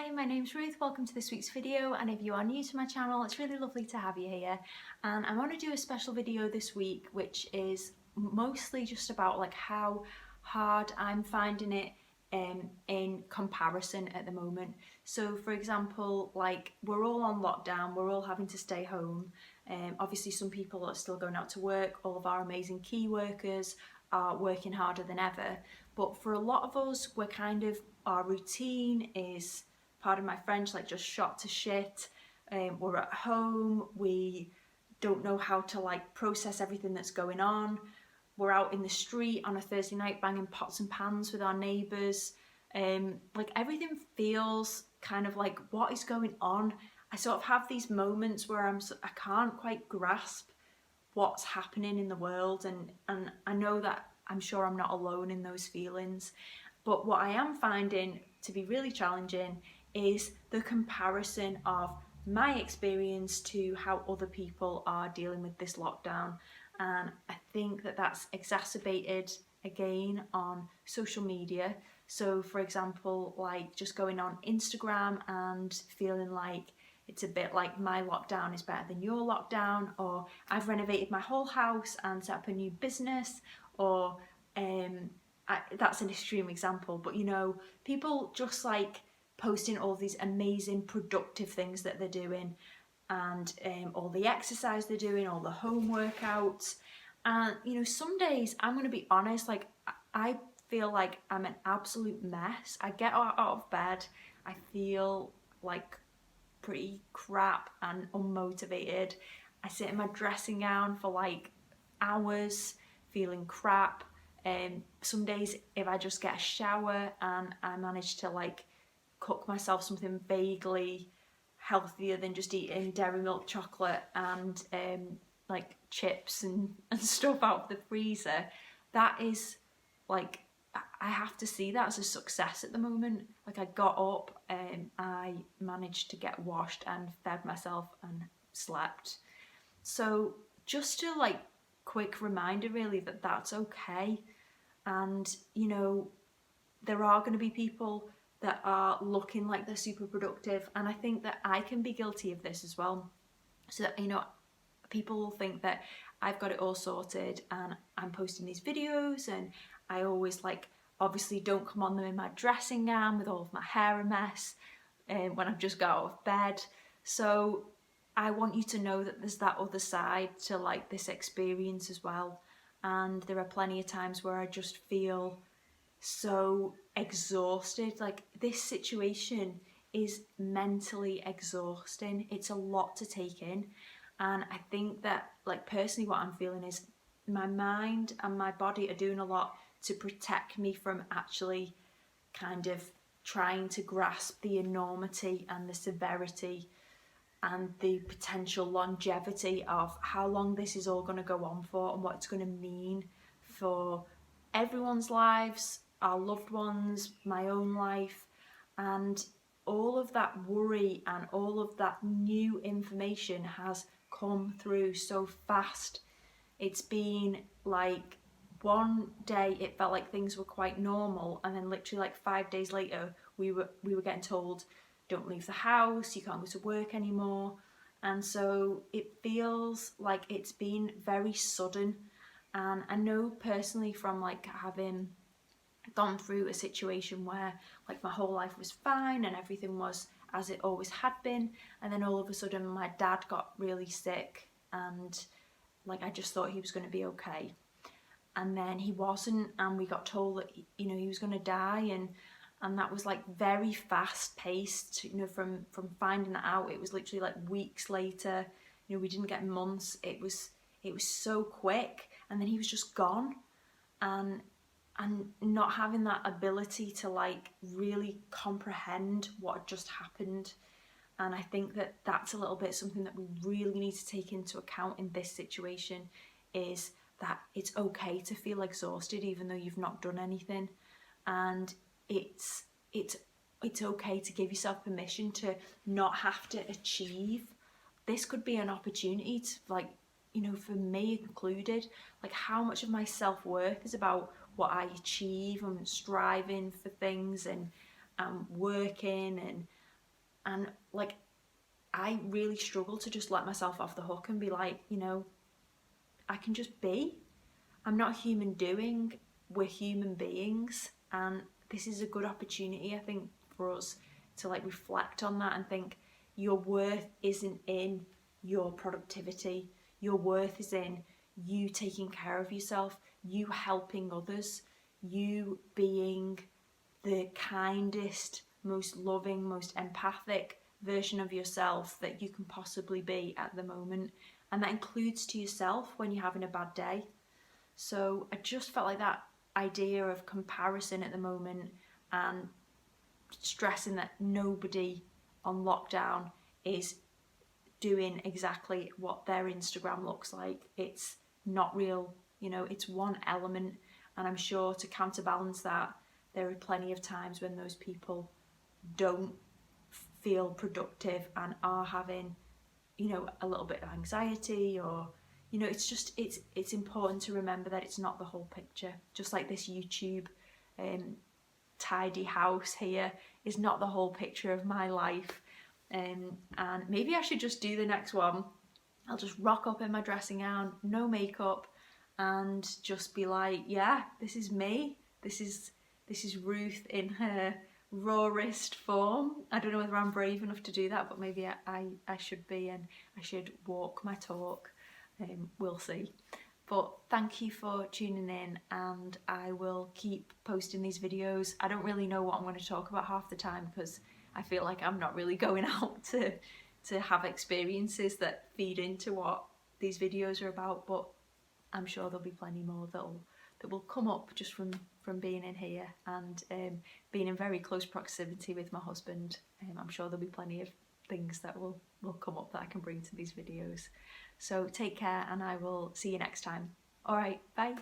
Hi, my name's Ruth. Welcome to this week's video, and if you are new to my channel, it's really lovely to have you here. And I want to do a special video this week which is mostly just about like how hard I'm finding it in comparison at the moment. So for example, like we're all on lockdown, we're all having to stay home. Obviously some people are still going out to work, all of our amazing key workers are working harder than ever, but for a lot of us our routine is, pardon my French, like just shot to shit. We're at home, we don't know how to like process everything that's going on. We're out in the street on a Thursday night banging pots and pans with our neighbours. Like everything feels kind of like, what is going on? I sort of have these moments where I can't quite grasp what's happening in the world, and I know that I'm sure I'm not alone in those feelings. But what I am finding to be really challenging is the comparison of my experience to how other people are dealing with this lockdown. And I think that that's exacerbated again on social media. So for example, like just going on Instagram and feeling like it's a bit like my lockdown is better than your lockdown, or I've renovated my whole house and set up a new business, or that's an extreme example, but you know, people just like posting all these amazing productive things that they're doing, and all the exercise they're doing, all the home workouts. And you know, some days I'm going to be honest, like I feel like I'm an absolute mess. I get out of bed, I feel like pretty crap and unmotivated. I sit in my dressing gown for like hours feeling crap. Some days if I just get a shower and I manage to like cook myself something vaguely healthier than just eating dairy milk chocolate and like chips and stuff out of the freezer, that is like, I have to see that as a success at the moment. Like I got up and I managed to get washed and fed myself and slept. So just a like quick reminder really that that's okay. And you know, there are going to be people that are looking like they're super productive, and I think that I can be guilty of this as well. So that, you know, people will think that I've got it all sorted and I'm posting these videos, and I always like obviously don't come on them in my dressing gown with all of my hair a mess when I've just got out of bed. So I want you to know that there's that other side to like this experience as well. And there are plenty of times where I just feel so exhausted. Like this situation is mentally exhausting. It's a lot to take in. And I think that like personally what I'm feeling is my mind and my body are doing a lot to protect me from actually kind of trying to grasp the enormity and the severity and the potential longevity of how long this is all going to go on for and what it's going to mean for everyone's lives, our loved ones, my own life. And all of that worry and all of that new information has come through so fast. It's been like one day it felt like things were quite normal, and then literally like 5 days later we were getting told, don't leave the house, you can't go to work anymore. And so it feels like it's been very sudden. And I know personally from like having gone through a situation where like my whole life was fine and everything was as it always had been, and then all of a sudden my dad got really sick, and like I just thought he was going to be okay, and then he wasn't, and we got told that you know he was going to die, and that was like very fast paced. You know, from finding that out, it was literally like weeks later. You know, we didn't get months. It was so quick, and then he was just gone. And not having that ability to like really comprehend what had just happened. And I think that that's a little bit something that we really need to take into account in this situation, is that it's okay to feel exhausted even though you've not done anything. And it's okay to give yourself permission to not have to achieve. This could be an opportunity to, like, you know, for me included, like how much of my self-worth is about what I achieve. I'm striving for things and I'm working and And like, I really struggle to just let myself off the hook and be like, you know, I can just be. I'm not a human doing, we're human beings. And this is a good opportunity, I think, for us to like reflect on that and think your worth isn't in your productivity. Your worth is in you taking care of yourself, you helping others, you being the kindest, most loving, most empathic version of yourself that you can possibly be at the moment. And that includes to yourself when you're having a bad day. So I just felt like that idea of comparison at the moment and stressing that nobody on lockdown is doing exactly what their Instagram looks like. It's not real, you know, it's one element. And I'm sure to counterbalance that, there are plenty of times when those people don't feel productive and are having, you know, a little bit of anxiety, or, you know, it's important to remember that it's not the whole picture. Just like this YouTube tidy house here is not the whole picture of my life. And maybe I should just do the next one. I'll just rock up in my dressing gown, no makeup, and just be like, yeah, this is me. This is Ruth in her rawest form. I don't know whether I'm brave enough to do that, but maybe I should be, and I should walk my talk. We'll see. But thank you for tuning in, and I will keep posting these videos. I don't really know what I'm going to talk about half the time because I feel like I'm not really going out to have experiences that feed into what these videos are about, but I'm sure there'll be plenty more that will come up just from being in here and being in very close proximity with my husband. I'm sure there'll be plenty of things that will come up that I can bring to these videos. So take care, and I will see you next time. All right, bye.